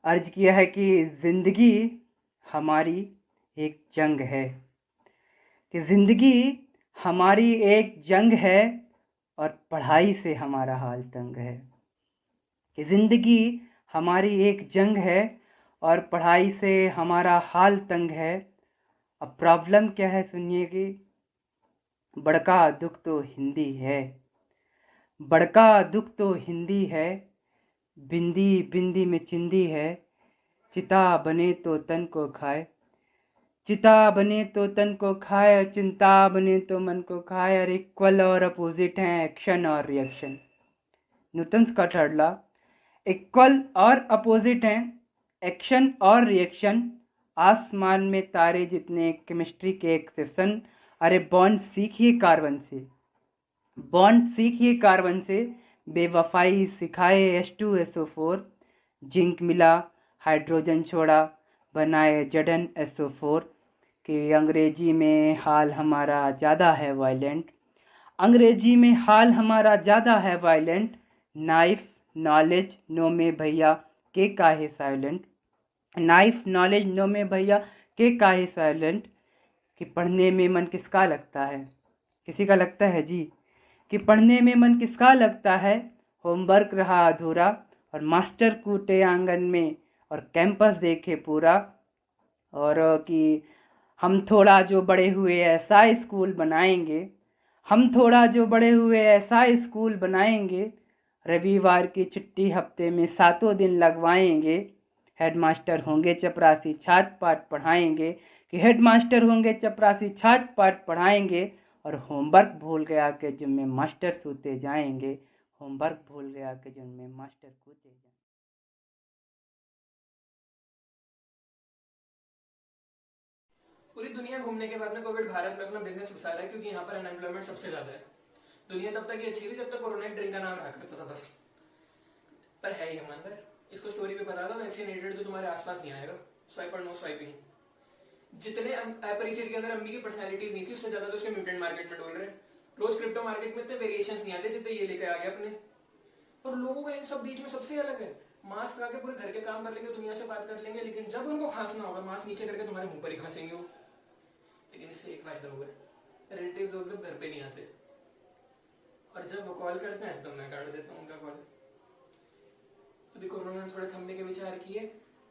अर्ज किया है कि ज़िंदगी हमारी एक जंग है, कि ज़िंदगी हमारी एक जंग है और पढ़ाई से हमारा हाल तंग है। कि ज़िंदगी हमारी एक जंग है और पढ़ाई से हमारा हाल तंग है। अब प्रॉब्लम क्या है सुनिए कि बड़का दुख तो हिंदी है, बड़का दुख तो हिंदी है, बिंदी बिंदी में चिंदी है, चिता बने तो तन को खाए, चिता बने तो तन को खाए, चिंता बने तो मन को खाए। और इक्वल और अपोजिट हैं एक्शन और रिएक्शन। न्यूटन्स का थर्ड लॉ, इक्वल और अपोजिट हैं एक्शन और रिएक्शन। आसमान में तारे जितने, केमिस्ट्री के एक सेक्शन। अरे बॉन्ड सीखिए कार्बन से, बॉन्ड सीखिए कार्बन से, बेवफाई सिखाए H2SO4। जिंक मिला, हाइड्रोजन छोड़ा, बनाए जडन SO4। कि अंग्रेजी में हाल हमारा ज़्यादा है वायलेंट, अंग्रेजी में हाल हमारा ज़्यादा है वायलेंट। नाइफ नॉलेज नो में भैया के काहे साइलेंट, नाइफ नॉलेज नो में भैया के काहे साइलेंट। कि पढ़ने में मन किसका लगता है, किसी का लगता है जी। कि पढ़ने में मन किसका लगता है, होमवर्क रहा अधूरा और मास्टर कूटे आंगन में और कैंपस देखे पूरा। और कि हम थोड़ा जो बड़े हुए ऐसा स्कूल बनाएंगे, हम थोड़ा जो बड़े हुए ऐसा स्कूल बनाएंगे। रविवार की छुट्टी हफ्ते में 7 दिन लगवाएंगे। हेडमास्टर होंगे चपरासी, छात्र पाठ पढ़ाएंगे। कि हेडमास्टर होंगे चपरासी, छात्र पाठ पढ़ाएंगे। और होमवर्क भूल गया कि जिनमें मास्टर सोते जाएंगे, होमवर्क भूल गया कि जिनमें मास्टर कूदते जाएंगे। पूरी दुनिया घूमने के बाद में कोविड भारत में अपना बिजनेस घुसा रहा है, क्योंकि यहाँ पर अनएम्प्लॉयमेंट सबसे ज्यादा है। दुनिया तब तक ही अच्छी थी जब तक कोरोना ड्रिंक का नाम रहा करता था बस। पर है ही ईमानदार, इसको स्टोरी पे बता दो, वैक्सीनेटेड तो तुम्हारे आसपास नहीं आएगा। स्वाइप और नो स्वाइपिंग। जितने अपरिचित के अंदर अम्मी की पर्सनैलिटीज नहीं थी, उससे ज्यादा तो उसके म्यूटेंट मार्केट में डोल रहे। रोज क्रिप्टो मार्केट में इतने वेरिएशंस नहीं आते जितने ये लेके आ गए अपने। और लोगों का इन सब बीच में सबसे अलग है, मास्क लगा के पूरे घर के काम कर लेंगे, दुनिया से बात कर लेंगे, लेकिन जब उनको खांसना होगा मास्क नीचे करके तुम्हारे मुंह पर ही खांसेंगे वो। लेकिन इससे एक फायदा हुआ है, रिलेटिव लोग सब घर पे नहीं आते, और जब वो कॉल करते हैं तो मैं काट देता हूँ उनका कॉल। अभी कोरोना ने थोड़े थमने के विचार किए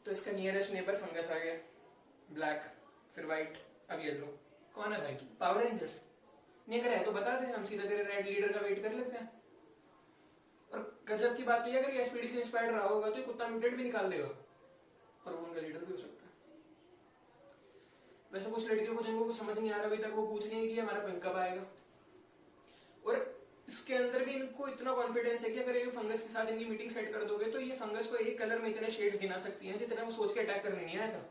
तो इसका नियरेस्ट नेबर फंगस आ गया। ब्लैक, फिर व्हाइट, अब येलो। कौन है भाई? Power rangers. नहीं करे तो बता दे, हम सीधा तेरे रेड लीडर का वेट कर लेते हैं। और गजब की बात यह, अगर ये एसपीडी से इंस्पायर्ड रहा होगा तो ये कुत्ता म्यूटेंट भी निकाल देगा और वो उनका लीडर भी हो सकता है। वैसे कुछ लड़कियों को जिनको कुछ समझ नहीं आ रहा अभी तक, वो पूछ रही है कि हमारा पिंक कब आएगा। और इसके अंदर भी इनको इतना कॉन्फिडेंस है कि अगर ये फंगस के साथ इनकी मीटिंग सेट कर दोगे तो ये फंगस को एक कलर में इतने शेड्स गिना सकती है जितने वो सोच के अटैक करने नहीं आया था।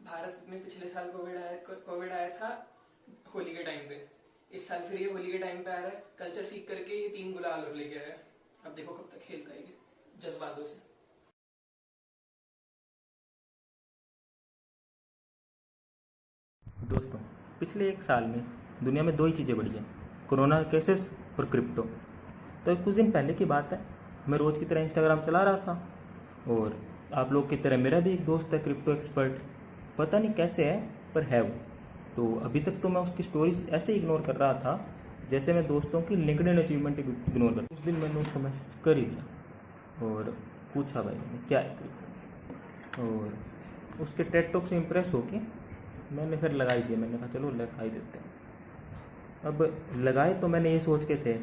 भारत में पिछले साल कोविड आया था होली के टाइम पे। इस साल फिर ये होली के टाइम पे आ रहा है। कल्चर सीख करके ये 3 गुलाल और लेके आया है। अब देखो कब तक खेलता है ये जज्बातों से। दोस्तों, पिछले एक साल में दुनिया में 2 ही चीज़ें बढ़ी हैं, कोरोना केसेस और क्रिप्टो। तो कुछ दिन पहले की बात है, मैं रोज़ की तरह इंस्टाग्राम चला रहा था और आप लोग की तरह मेरा भी एक दोस्त है क्रिप्टो एक्सपर्ट। पता नहीं कैसे है पर है वो। तो अभी तक तो मैं उसकी स्टोरीज ऐसे इग्नोर कर रहा था जैसे मैं दोस्तों की लिंक्डइन अचीवमेंट इग्नोर करता। उस दिन मैंने उसको मैसेज कर ही दिया और पूछा भाई मैंने क्या है क्रिप्टो। और उसके टेड टॉक से इम्प्रेस होके मैंने फिर लगा ही दिया। मैंने कहा चलो लगा ही देते हैं। अब लगाए तो मैंने ये सोच के थे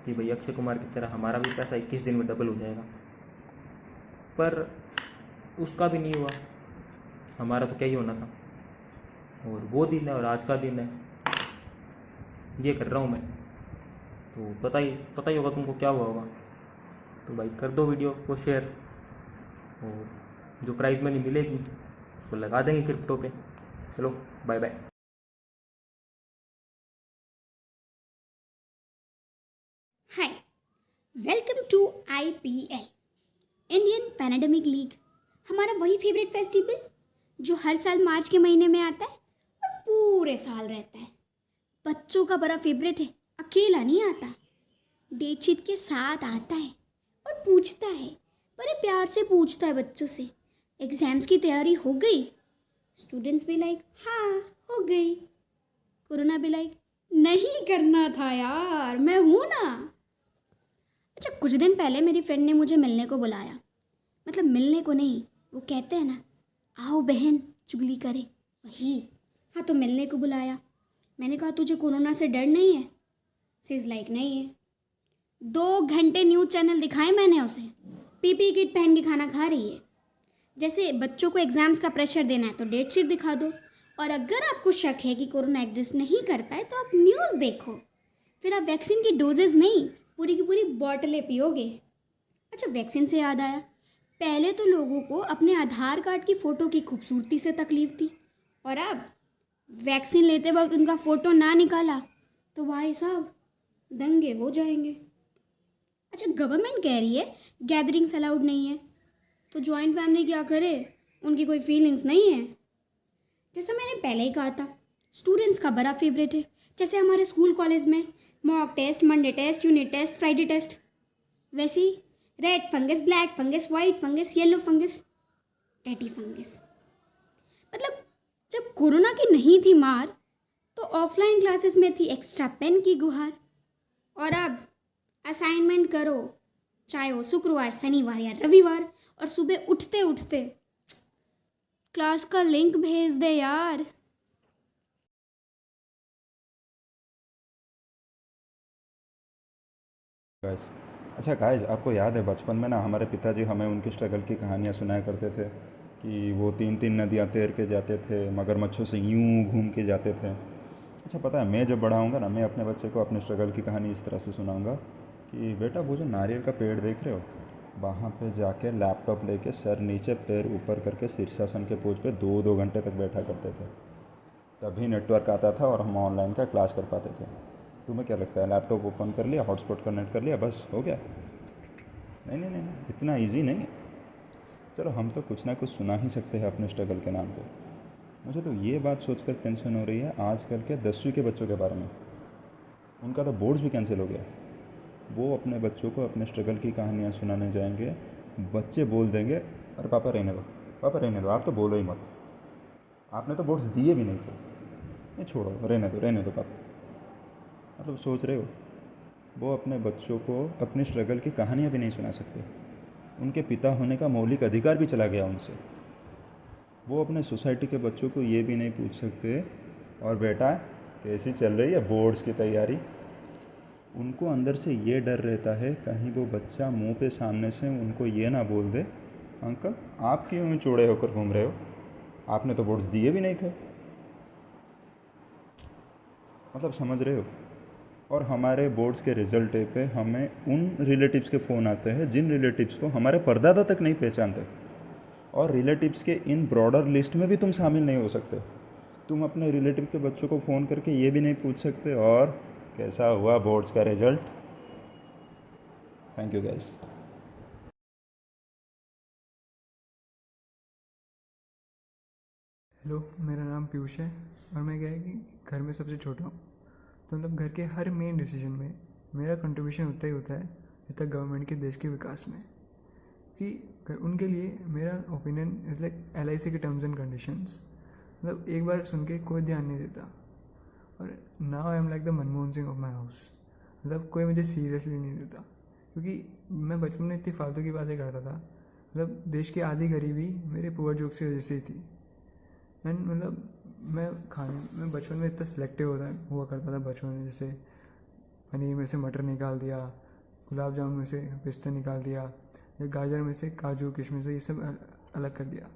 कि भाई अक्षय कुमार की तरह हमारा भी पैसा 21 दिन में डबल हो जाएगा, पर उसका भी नहीं हुआ। हमारा तो क्या ही होना था। और वो दिन है और आज का दिन है, ये कर रहा हूँ मैं। तो पता ही होगा तुमको क्या हुआ होगा। तो भाई कर दो वीडियो को शेयर, और जो प्राइज़ मनी मिलेगी उसको लगा देंगे क्रिप्टो पे। चलो bye bye. Hi, welcome to IPL, Indian pandemic league. हमारा वही फेवरेट फेस्टिवल जो हर साल मार्च के महीने में आता है और पूरे साल रहता है। बच्चों का बड़ा फेवरेट है, अकेला नहीं आता, डेटशीट के साथ आता है और पूछता है बड़े प्यार से पूछता है बच्चों से, एग्ज़ाम्स की तैयारी हो गई? स्टूडेंट्स भी लाइक हाँ हो गई। कोरोना भी लाइक नहीं करना था यार, मैं हूँ ना। अच्छा, कुछ दिन पहले मेरी फ्रेंड ने मुझे मिलने को बुलाया, मतलब मिलने को नहीं, वो कहते हैं ना आओ बहन चुगली करे, वही। हाँ, तो मिलने को बुलाया। मैंने कहा तुझे कोरोना से डर नहीं है? सी इज़ लाइक नहीं है। 2 घंटे न्यूज़ चैनल दिखाए मैंने उसे, पीपी किट पहन के खाना खा रही है। जैसे बच्चों को एग्ज़ाम्स का प्रेशर देना है तो डेट शीट दिखा दो, और अगर आपको शक है कि कोरोना एग्जिस्ट नहीं करता है तो आप न्यूज़ देखो, फिर आप वैक्सीन की डोजेज़ नहीं पूरी की पूरी बॉटलें पियोगे। अच्छा, वैक्सीन से याद आया, पहले तो लोगों को अपने आधार कार्ड की फ़ोटो की खूबसूरती से तकलीफ़ थी, और अब वैक्सीन लेते वक्त उनका फ़ोटो ना निकाला तो भाई साहब दंगे हो जाएंगे। अच्छा, गवर्नमेंट कह रही है गैदरिंग्स अलाउड नहीं है, तो जॉइंट फैमिली क्या करे, उनकी कोई फीलिंग्स नहीं है। जैसा मैंने पहले ही कहा था, स्टूडेंट्स का बड़ा फेवरेट है। जैसे हमारे स्कूल कॉलेज में mock test, Monday test, unit test, Friday test, वैसे ही red fungus, black fungus, white fungus, yellow fungus, टैटी फंगस। मतलब जब कोरोना की नहीं थी मार तो ऑफलाइन क्लासेस में थी एक्स्ट्रा पेन की गुहार, और अब असाइनमेंट करो चाहे वो शुक्रवार, शनिवार या रविवार, और सुबह उठते उठते क्लास का लिंक भेज दे यार। गाइस, अच्छा गाइस, आपको याद है बचपन में ना हमारे पिताजी हमें उनकी स्ट्रगल की कहानियाँ सुनाया करते थे कि वो 3-3 नदियाँ तैर के जाते थे, मगरमच्छों से यूं घूम के जाते थे। अच्छा, पता है मैं जब बड़ा होऊंगा ना, मैं अपने बच्चे को अपने स्ट्रगल की कहानी इस तरह से सुनाऊंगा कि बेटा वो जो नारियल का पेड़ देख रहे हो, वहाँ पे जाके लैपटॉप लेके सर नीचे पैर ऊपर करके शीर्षासन के पोज पे 2-2 घंटे तक बैठा करते थे। तभी नेटवर्क आता था और हम ऑनलाइन का क्लास कर पाते थे। तुम्हें क्या लगता है, लैपटॉप ओपन कर लिया, हॉटस्पॉट कनेक्ट कर लिया, बस हो गया? नहीं नहीं नहीं नहीं, इतना इजी नहीं है। चलो, हम तो कुछ ना कुछ सुना ही सकते हैं अपने स्ट्रगल के नाम पे। मुझे तो ये बात सोचकर टेंशन हो रही है आजकल के 10वीं के बच्चों के बारे में। उनका तो बोर्ड्स भी कैंसिल हो गया। वो अपने बच्चों को अपने स्ट्रगल की कहानियाँ सुनाने जाएंगे, बच्चे बोल देंगे अरे पापा रहने दो, पापा रहने दो, आप तो बोलो ही मत, आपने तो बोर्ड्स दिए भी नहीं थे। नहीं छोड़ो, रहने दो पापा। मतलब सोच रहे हो, वो अपने बच्चों को अपनी स्ट्रगल की कहानियाँ भी नहीं सुना सकते। उनके पिता होने का मौलिक अधिकार भी चला गया उनसे। वो अपने सोसाइटी के बच्चों को ये भी नहीं पूछ सकते और बेटा कैसी चल रही है बोर्ड्स की तैयारी। उनको अंदर से ये डर रहता है कहीं वो बच्चा मुंह पे सामने से उनको ये ना बोल दे अंकल आप क्यों चौड़े होकर घूम रहे हो, आपने तो बोर्ड्स दिए भी नहीं थे। मतलब समझ रहे हो। और हमारे बोर्ड्स के रिज़ल्ट पे हमें उन रिलेटिव्स के फ़ोन आते हैं जिन रिलेटिव्स को हमारे परदादा तक नहीं पहचानते, और रिलेटिव्स के इन ब्रॉडर लिस्ट में भी तुम शामिल नहीं हो सकते। तुम अपने रिलेटिव के बच्चों को फ़ोन करके ये भी नहीं पूछ सकते और कैसा हुआ बोर्ड्स का result. Thank you guys. Hello, मेरा नाम पीयूष है और मैं क्या है कि घर में सबसे छोटा हूँ। तो मतलब घर के हर मेन डिसीजन में मेरा कंट्रीब्यूशन उतना ही होता है जितना गवर्नमेंट के देश के विकास में। कि उनके लिए मेरा ओपिनियन इज़ लाइक LIC के टर्म्स एंड कंडीशंस। मतलब एक बार सुन के कोई ध्यान नहीं देता, और now I am like the Manmohan Singh of my house. मतलब कोई मुझे सीरियसली नहीं लेता, क्योंकि मैं बचपन में इतनी फालतू की बातें करता था। मतलब देश की आधी गरीबी मेरे पुअर जोक्स की वजह से ही थी। एंड मतलब मैं बचपन में इतना सिलेक्टिव हुआ करता था बचपन में। जैसे पनीर में से मटर निकाल दिया, गुलाब जामुन में से पिस्ता निकाल दिया, या गाजर में से काजू किशमिश ये सब अलग कर दिया।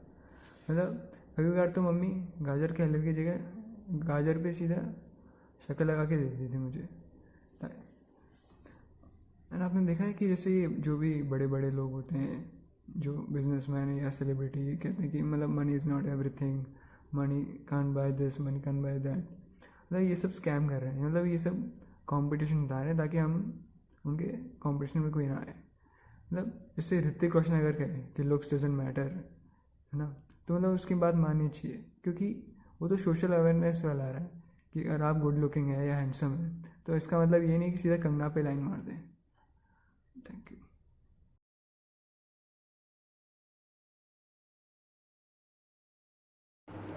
मतलब कभी बार तो मम्मी गाजर के हलवे की जगह गाजर पे सीधा शक्कर लगा के दे देती थी मुझे। एंड आपने देखा है कि जैसे जो भी बड़े बड़े लोग होते हैं, जो बिजनेसमैन या सेलिब्रिटी, कहते हैं कि मतलब money is not everything, money can't by this, money can't by that. मतलब ये सब स्कैम कर रहे हैं। मतलब ये सब कंपटीशन बता रहे हैं ताकि हम उनके कंपटीशन में कोई ना आए। मतलब जैसे ऋतिक रोशन अगर कहे कि लुक्स डजंट मैटर, है ना, तो मतलब उसकी बात माननी चाहिए, क्योंकि वो तो सोशल अवेयरनेस फैला रहा है कि अगर आप गुड लुकिंग है या हैंडसम है तो इसका मतलब ये नहीं कि सीधा कंगना पे लाइन मार दें। Thank you.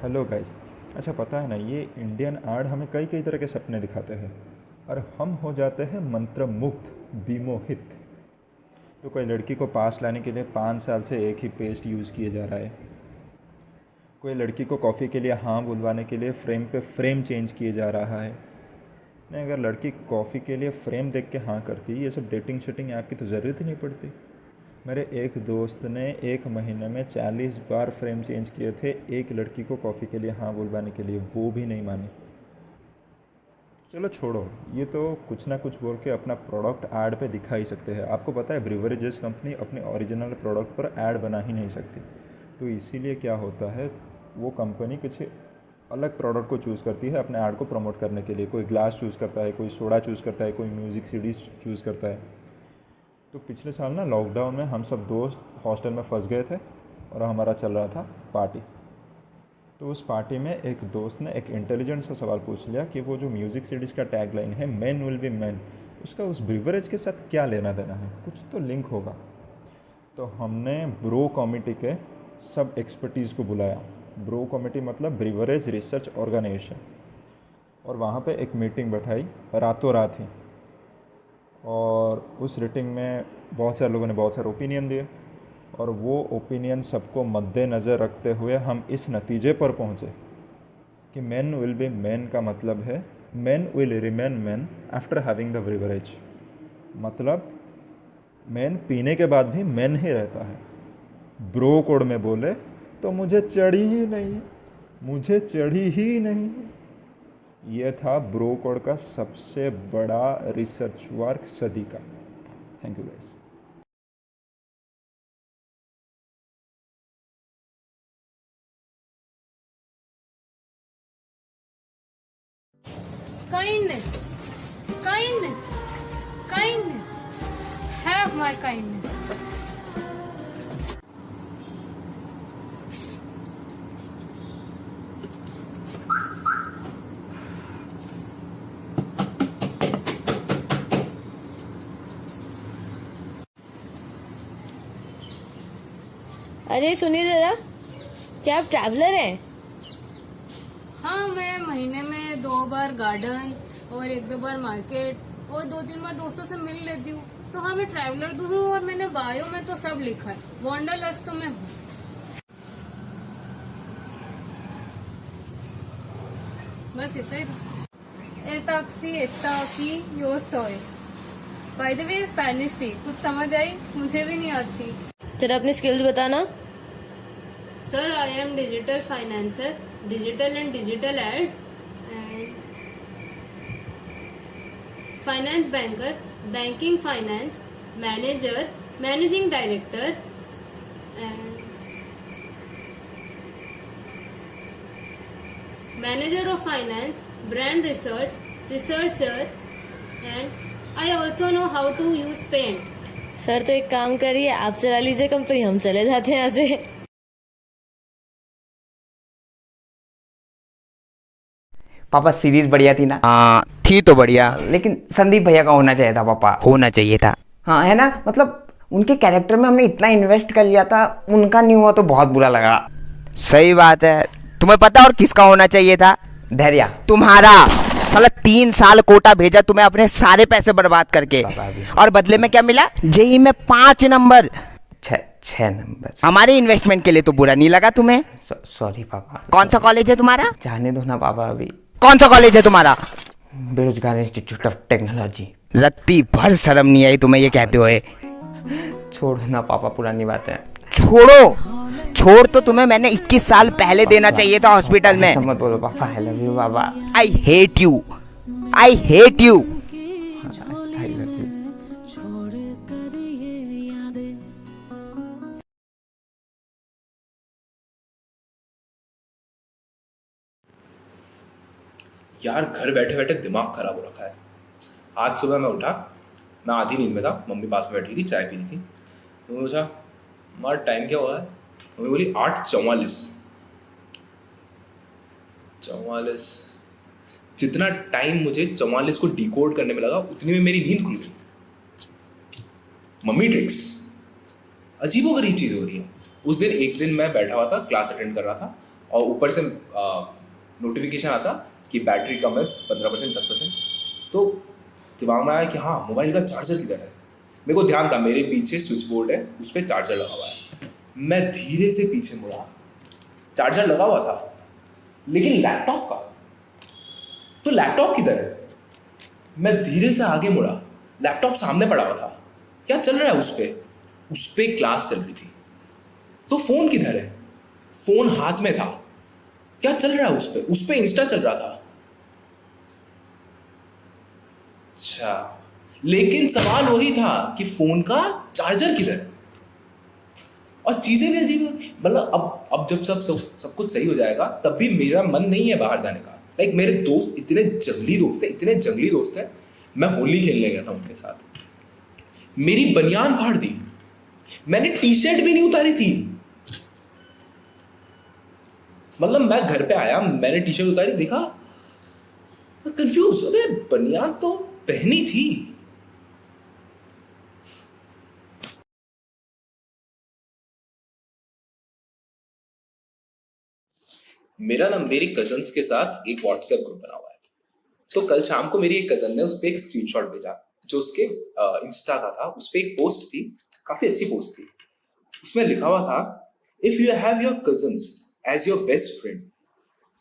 Hello guys. अच्छा पता है ना, ये इंडियन आर्ट हमें कई कई तरह के सपने दिखाते हैं और हम हो जाते हैं मंत्रमुग्ध, विमोहित। तो कोई लड़की को पास लाने के लिए 5 साल से एक ही पेस्ट यूज़ किए जा रहा है। कोई लड़की को कॉफ़ी के लिए हाँ बुलवाने के लिए फ्रेम पे फ्रेम चेंज किए जा रहा है। नहीं, अगर लड़की कॉफ़ी के लिए फ्रेम देख के हाँ करती, ये सब डेटिंग शेटिंग ऐप की तो ज़रूरत ही नहीं पड़ती। मेरे एक दोस्त ने 1 महीने में 40 बार फ्रेम चेंज किए थे एक लड़की को कॉफ़ी के लिए हाँ बुलवाने के लिए, वो भी नहीं मानी। चलो छोड़ो, ये तो कुछ ना कुछ बोल के अपना प्रोडक्ट ऐड पे दिखा ही सकते हैं। आपको पता है ब्रिवरेजेस कंपनी अपने ओरिजिनल प्रोडक्ट पर ऐड बना ही नहीं सकती, तो इसीलिए क्या होता है, वो कंपनी कुछ अलग प्रोडक्ट को चूज़ करती है अपने ऐड को प्रमोट करने के लिए। कोई ग्लास चूज़ करता है, कोई सोडा चूज़ करता है, कोई म्यूज़िक सीडीज़ चूज़ करता है। तो पिछले साल ना लॉकडाउन में हम सब दोस्त हॉस्टल में फंस गए थे और हमारा चल रहा था पार्टी। तो उस पार्टी में एक दोस्त ने एक इंटेलिजेंट सा सवाल पूछ लिया कि वो जो म्यूज़िक सीडीज़ का टैगलाइन है मेन विल बी मैन, उसका उस ब्रिवरेज के साथ क्या लेना देना है, कुछ तो लिंक होगा। तो हमने ब्रो कमिटी के सब एक्सपर्टीज़ को बुलाया। ब्रो कमिटी मतलब ब्रिवरेज रिसर्च ऑर्गेनाइजेशन, और वहाँ पे एक मीटिंग बैठाई रातों रात ही। और उस मीटिंग में बहुत सारे लोगों ने बहुत सारे ओपिनियन दिए, और वो ओपिनियन सबको मद्देनज़र रखते हुए हम इस नतीजे पर पहुँचे कि मैन विल बी मैन का मतलब है man will remain man after having the beverage. मतलब मैन पीने के बाद भी मैन ही रहता है। ब्रो कोड में बोले तो मुझे चढ़ी ही नहीं, मुझे चढ़ी ही नहीं। ये था ब्रो कोड का सबसे बड़ा रिसर्च वर्क सदी का। Thank you guys. Kindness, kindness, kindness. Have my kindness. अरे सुनिए जरा, क्या आप ट्रैवलर हैं? हाँ, मैं महीने में 2 बार गार्डन और 1-2 बार मार्केट और 2-3 बार दोस्तों से मिल लेती हूँ। तो हाँ, मैं ट्रैवलर तो हूँ और मैंने बायो में तो सब लिखा है, वॉन्डरलस्ट तो मैं हूँ। बस इतना ही था। El taxi está aquí, yo soy. By the way, Spanish थी, कुछ समझ आई? मुझे भी नहीं आती। जरा अपनी स्किल्स बताना। Sir, I am digital financer, digital and digital ad, and finance banker, banking finance, manager, managing director, and manager of finance, brand research, researcher, and I also know how to use paint. Sir तो एक काम करिए, आप चला लीजिए company, हम चले जाते हैं यहाँ से। पापा सीरीज बढ़िया थी ना? हाँ थी तो बढ़िया, लेकिन संदीप भैया का होना चाहिए था पापा। होना चाहिए था। हाँ है ना, मतलब उनके कैरेक्टर में हमने इतना इन्वेस्ट कर लिया था, उनका नहीं हुआ तो बहुत बुरा लगा। सही बात है। तुम्हें पता और किसका होना चाहिए था? धैर्य। तुम्हारा। साला 3 साल कोटा भेजा तुम्हें अपने सारे पैसे बर्बाद करके, और बदले में क्या मिला? जेई में 5 नंबर। 6 नंबर। हमारे इन्वेस्टमेंट के लिए तो बुरा नहीं लगा तुम्हें? सॉरी पापा। कौन सा कॉलेज है तुम्हारा? जाने दो ना पापा अभी। कौन सा कॉलेज है तुम्हारा? बेरोजगार इंस्टीट्यूट ऑफ टेक्नोलॉजी। रत्ती भर शर्म नहीं आई तुम्हें ये कहते हुए? छोड़ो ना पापा, पुरानी बात है। छोड़ो? छोड़ तो तुम्हें मैंने 21 साल पहले देना चाहिए था हॉस्पिटल में। मत बोलो पापा, आई लव यू पापा। I hate you, I hate you. I love you. यार घर बैठे बैठे दिमाग खराब हो रखा है। आज सुबह मैं उठा, मैं आधी नींद में था, मम्मी पास में बैठी थी, चाय पी रही थी, तो मैं पूछा मार टाइम क्या हुआ है? मम्मी बोली 8:44। 44। जितना टाइम मुझे 44 को डिकोड करने में लगा उतनी में मेरी नींद खुल गई। मम्मी ट्रिक्स, अजीबोगरीब चीज़ हो रही है। उस दिन एक दिन मैं बैठा हुआ था, क्लास अटेंड कर रहा था, और ऊपर से नोटिफिकेशन आता कि बैटरी कम है 15%, 10%। तो दिमाग में आया कि हाँ, मोबाइल का चार्जर किधर है। मेरे को ध्यान था मेरे पीछे स्विच बोर्ड है, उस पर चार्जर लगा हुआ है। मैं धीरे से पीछे मुड़ा, चार्जर लगा हुआ था, लेकिन लैपटॉप का, तो लैपटॉप किधर है। मैं धीरे से आगे मुड़ा, लैपटॉप सामने पड़ा हुआ था। क्या चल रहा है उस पे क्लास चल रही थी। तो फोन किधर है, फोन हाथ में था। क्या चल रहा है उस पे इंस्टा चल रहा था। अच्छा, लेकिन सवाल वही था कि फोन का चार्जर किधर है। और चीजें भी अजीब, मतलब अब जब सब कुछ सही हो जाएगा, तब भी मेरा मन नहीं है बाहर जाने का। लाइक मेरे दोस्त इतने जंगली दोस्त हैं। मैं होली खेलने गया था उनके साथ, मेरी बनियान फाड़ दी, मैंने टी शर्ट भी नहीं उतारी थी। मतलब मैं घर पे आया, मैंने टी शर्ट उतारी, देखा, मैं कंफ्यूज, अरे बनियान तो पहनी थी। मेरी कजन्स के साथ एक व्हाट्सएप ग्रुप बना हुआ है। तो कल शाम को मेरी एक कजन ने उस पर एक स्क्रीनशॉट भेजा जो उसके इंस्टा का था। उस पर एक पोस्ट थी, काफी अच्छी पोस्ट थी। उसमें लिखा हुआ था, if you have your cousins as your best friend,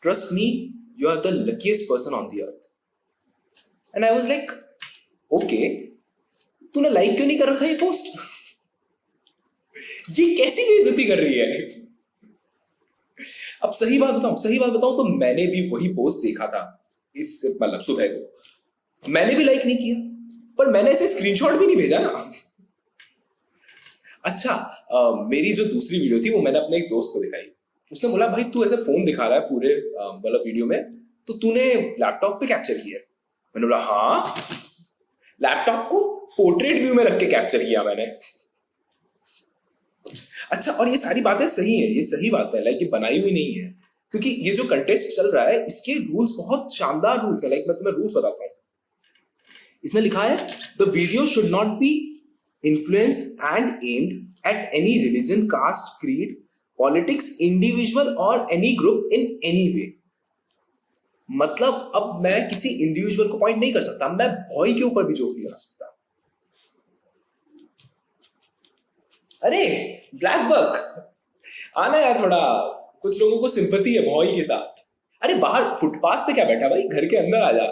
trust me, you are the luckiest person on the earth. And I was like, okay, तूने लाइक क्यों नहीं कर रखा ये पोस्ट? ये कैसी बेइज्जती कर रही है? अब सही बात बताऊं तो मैंने भी वही पोस्ट देखा था इससे, मतलब सुबह को मैंने भी लाइक नहीं किया, पर मैंने ऐसे स्क्रीनशॉट भी नहीं भेजा ना। अच्छा, मेरी जो दूसरी वीडियो थी वो मैंने अपने एक दोस्त को दिखाई। उसने बोला, भाई तू ऐसे फोन दिखा रहा है पूरे मतलब वीडियो में, तो तूने लैपटॉप पे कैप्चर किया है? मैंने बोला हाँ, लैपटॉप को पोर्ट्रेट व्यू में रख के कैप्चर किया मैंने। अच्छा, और ये सारी बातें सही है, ये सही बात है, लाइक ये बनाई हुई नहीं है, क्योंकि ये जो कंटेस्ट चल रहा है इसके रूल्स बहुत शानदार रूल्स है। लाइक मैं तुम्हें रूल्स बताता हूँ। इसमें लिखा है, the video should not be influenced and aimed at any religion, caste, creed, politics, individual और any group in any way. मतलब अब मैं किसी इंडिविजुअल को पॉइंट नहीं कर सकता, मैं बॉय के ऊपर भी जोक नहीं लगा सकता। अरे ब्लैक बक, आना यार, थोड़ा कुछ लोगों को सिंपैथी है बॉय के साथ। अरे बाहर फुटपाथ पे क्या बैठा भाई, घर के अंदर आ जा।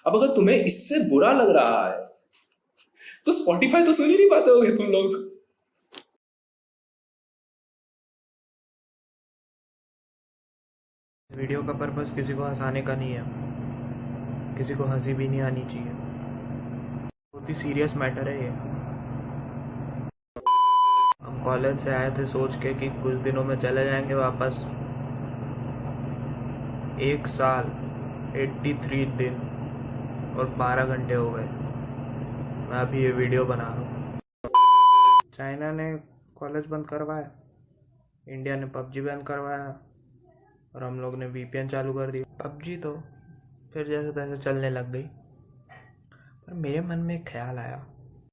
अब अगर तुम्हें इससे बुरा लग रहा है तो स्पॉटिफाई तो सुन ही नहीं पाते होगे तुम लोग। वीडियो का पर्पस किसी को हंसाने का नहीं है, किसी को हंसी भी नहीं आनी चाहिए। बहुत ही सीरियस मैटर है ये। हम कॉलेज से आए थे सोच के कि कुछ दिनों में चले जाएंगे वापस। 1 साल 83 दिन और 12 घंटे हो गए, मैं अभी ये वीडियो बना रहा हूँ। चाइना ने कॉलेज बंद करवाया, इंडिया ने पबजी बैन करवाया और हम लोग ने वीपीएन चालू कर दिया। पबजी तो फिर जैसे तैसे चलने लग गई, पर मेरे मन में एक ख्याल आया,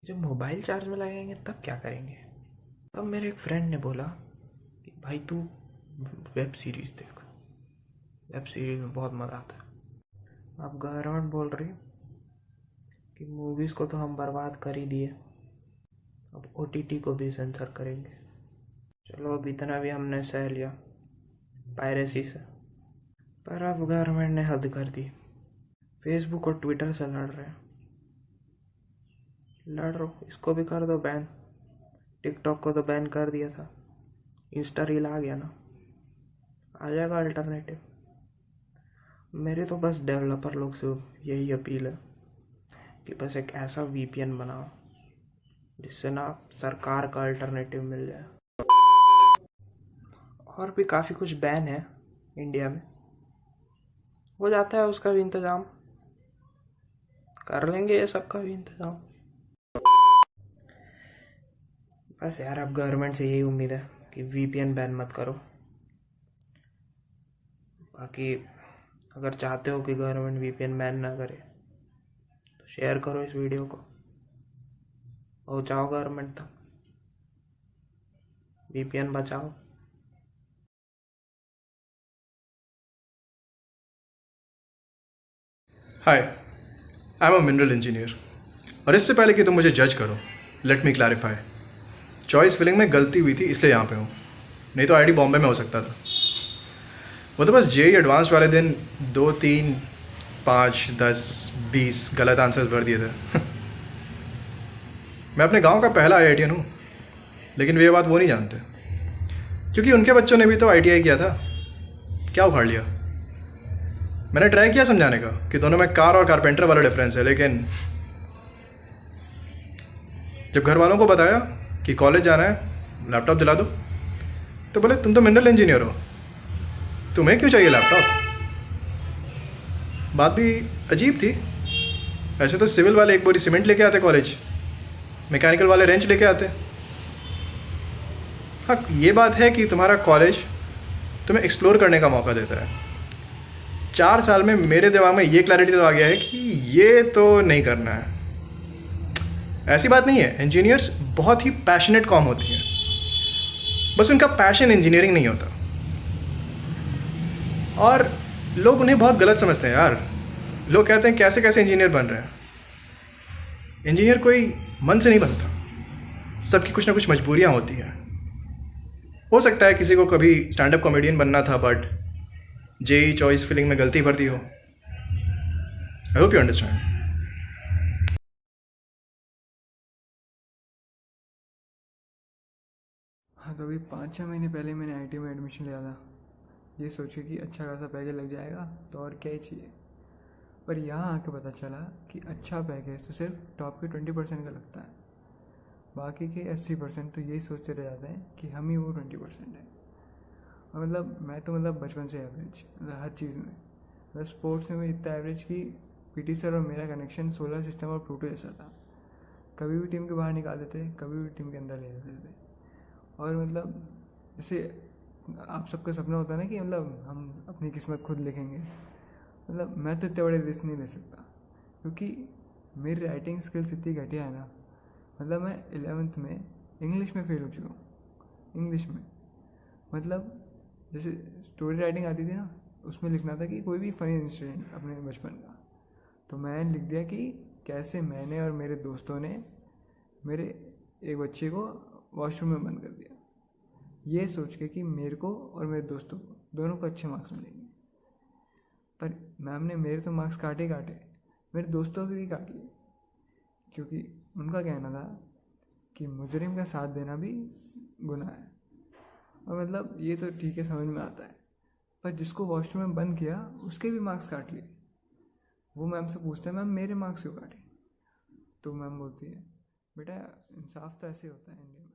जब मोबाइल चार्ज में लगाएंगे तब क्या करेंगे। तब मेरे एक फ्रेंड ने बोला कि भाई तू वेब सीरीज़ देख, वेब सीरीज़ में बहुत मज़ा आता है। अब गवर्नमेंट बोल रही कि मूवीज़ को तो हम बर्बाद कर ही दिए, अब ओटीटी को भी सेंसर करेंगे। चलो अब इतना भी हमने सह लिया पायरेसी से, पर अब गवर्नमेंट ने हद कर दी। फेसबुक और ट्विटर से लड़ रहे हैं, लड़ो, इसको भी कर दो बैन। टिकटॉक को तो बैन कर दिया था, इंस्टा रील आ गया ना, आ जाएगा अल्टरनेटिव। मेरे तो बस डेवलपर लोग से यही अपील है कि बस एक ऐसा वीपीएन बनाओ जिससे ना सरकार का अल्टरनेटिव मिल जाए। और भी काफ़ी कुछ बैन है इंडिया में, हो जाता है उसका भी इंतज़ाम, कर लेंगे ये सब का भी इंतज़ाम। बस यार, अब गवर्नमेंट से यही उम्मीद है कि वीपीएन बैन मत करो। बाकी अगर चाहते हो कि गवर्नमेंट वीपीएन बैन ना करे तो शेयर करो इस वीडियो को, पहुंचाओ गवर्नमेंट तक, वीपीएन बचाओ। Hi, I am a mineral engineer. और इससे पहले कि तुम मुझे जज करो, let me clarify. Choice filling में गलती हुई थी इसलिए यहाँ पे हूँ, नहीं तो आईआईटी बॉम्बे में हो सकता था। वो तो बस जेई एडवांस वाले दिन 2, 3, 5, 10, 20 गलत आंसर्स भर दिए थे। मैं अपने गांव का पहला आईआईटीएन हूँ, लेकिन वे बात वो नहीं जानते, क्योंकि उनके बच्चों ने भी तो आईटीआई किया था। क्या उखाड़ लिया? मैंने ट्राई किया समझाने का कि दोनों में कार और कारपेंटर वाला डिफरेंस है, लेकिन जब घर वालों को बताया कि कॉलेज जाना है, लैपटॉप दिला दो, तो बोले तुम तो मिनरल इंजीनियर हो, तुम्हें क्यों चाहिए लैपटॉप? बात भी अजीब थी। ऐसे तो सिविल वाले एक बोरी सीमेंट लेके आते कॉलेज, मैकेनिकल वाले रेंच लेके आते। हाँ, ये बात है कि तुम्हारा कॉलेज तुम्हें एक्सप्लोर करने का मौका देता है। 4 साल में मेरे दिमाग में ये क्लैरिटी तो आ गया है कि ये तो नहीं करना है। ऐसी बात नहीं है, इंजीनियर्स बहुत ही पैशनेट कॉम होती हैं, बस उनका पैशन इंजीनियरिंग नहीं होता। और लोग उन्हें बहुत गलत समझते हैं यार। लोग कहते हैं कैसे कैसे इंजीनियर बन रहे हैं। इंजीनियर कोई मन से नहीं बनता, सबकी कुछ ना कुछ मजबूरियां होती हैं। हो सकता है किसी को कभी स्टैंड अप कॉमेडियन बनना था, बट जेई चॉइस फिलिंग में गलती भर दी हो। I hope you understand. हाँ, तो अभी 5-6 महीने पहले मैंने आईटी में एडमिशन लिया था, ये सोचे कि अच्छा खासा पैकेज लग जाएगा तो और क्या ही चाहिए। पर यहाँ आके पता चला कि अच्छा पैकेज तो सिर्फ टॉप के 20% का लगता है, बाकी के 80% तो यही सोचते रह जाते हैं कि हम ही वो 20% है। और मैं तो बचपन से एवरेज, हर चीज़ में। स्पोर्ट्स में इतना एवरेज कि पीटी सर और मेरा कनेक्शन सोलर सिस्टम और प्लूटो जैसा था। कभी भी टीम के बाहर निकाल देते, कभी भी टीम के अंदर ले जाते थे। और जैसे आप सबका सपना होता है ना कि हम अपनी किस्मत खुद लिखेंगे। मैं तो इतने बड़े रिस्क नहीं ले सकता, क्योंकि मेरी राइटिंग स्किल्स इतनी घटिया है ना। मैं 11th में इंग्लिश में फेल हो चुका हूँ। इंग्लिश में जैसे स्टोरी राइटिंग आती थी ना, उसमें लिखना था कि कोई भी फनी इंसिडेंट अपने बचपन का, तो मैंने लिख दिया कि कैसे मैंने और मेरे दोस्तों ने मेरे एक बच्चे को वॉशरूम में बंद कर दिया, ये सोच के कि मेरे को और मेरे दोस्तों को दोनों को अच्छे मार्क्स मिलेंगे। पर मैम ने मेरे तो मार्क्स काटे, मेरे दोस्तों के भी काट लिए, क्योंकि उनका कहना था कि मुजरिम का साथ देना भी गुनाह है। और ये तो ठीक है, समझ में आता है, पर जिसको वॉशरूम में बंद किया उसके भी मार्क्स काट लिए। वो मैम से पूछता है, मैम मेरे मार्क्स क्यों काटे? तो मैम बोलती है, बेटा इंसाफ तो ऐसे होता है इंडिया में।